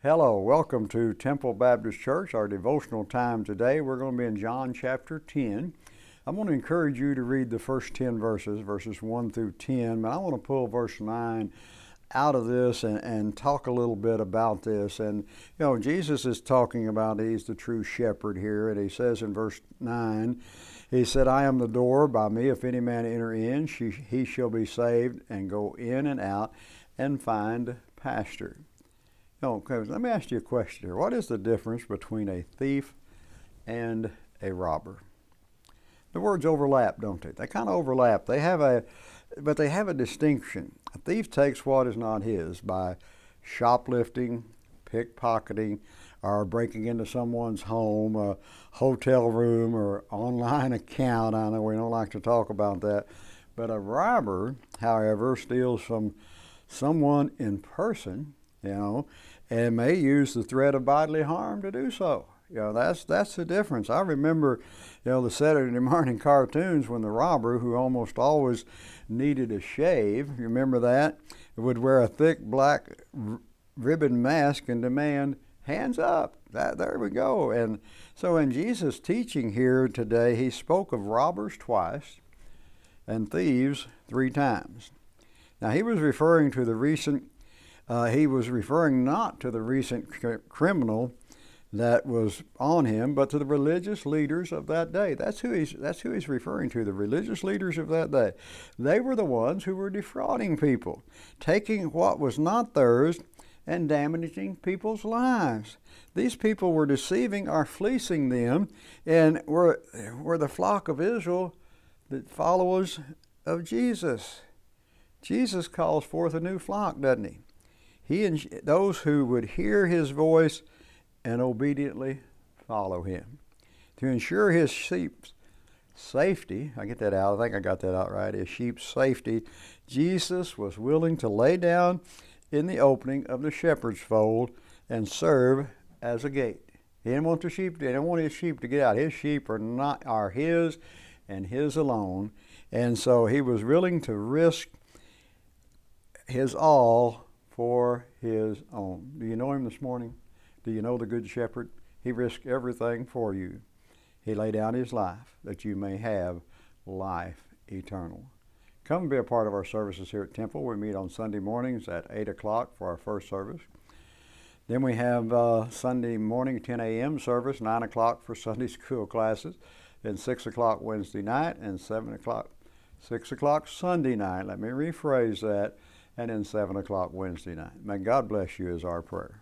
Hello, welcome to Temple Baptist Church, our devotional time today. We're going to be in John chapter 10. I'm going to encourage you to read the first 10 verses, verses 1 through 10, but I want to pull verse 9 out of this and talk a little bit about this. And, Jesus is talking about he's the true shepherd here, and he says in verse 9, he said, I am the door. By me, if any man enter in, he shall be saved and go in and out and find pasture. Okay, let me ask you a question here. What is the difference between a thief and a robber? The words overlap, don't they? They kind of overlap. But they have a distinction. A thief takes what is not his by shoplifting, pickpocketing, or breaking into someone's home, a hotel room, or online account. I know we don't like to talk about that. But a robber, however, steals from someone in person, and may use the threat of bodily harm to do so. That's the difference. I remember, the Saturday morning cartoons when the robber, who almost always needed a shave, you remember that, would wear a thick black ribbon mask and demand, hands up. There we go. And so in Jesus' teaching here today, he spoke of robbers twice and thieves 3 times. Now he was referring to the recent he was referring not to the recent criminal that was on him, but to the religious leaders of that day. That's who he's referring to, the religious leaders of that day. They were the ones who were defrauding people, taking what was not theirs and damaging people's lives. These people were deceiving or fleecing them, and were the flock of Israel, the followers of Jesus. Jesus calls forth a new flock, doesn't he? He and those who would hear his voice and obediently follow him. To ensure his sheep's safety, I get that out, I think I got that out right, his sheep's safety, Jesus was willing to lay down in the opening of the shepherd's fold and serve as a gate. He didn't want his sheep to get out. His sheep are his and his alone. And so he was willing to risk his all for his own. Do you know him this morning? Do you know the Good Shepherd? He risked everything for you. He laid down his life that you may have life eternal. Come and be a part of our services here at Temple. We meet on Sunday mornings at 8 o'clock for our first service. Then we have Sunday morning 10 a.m. service, 9 o'clock for Sunday school classes, then 6 o'clock Wednesday night, and 6 o'clock Sunday night. Let me rephrase that. And then 7 o'clock Wednesday night. May God bless you is our prayer.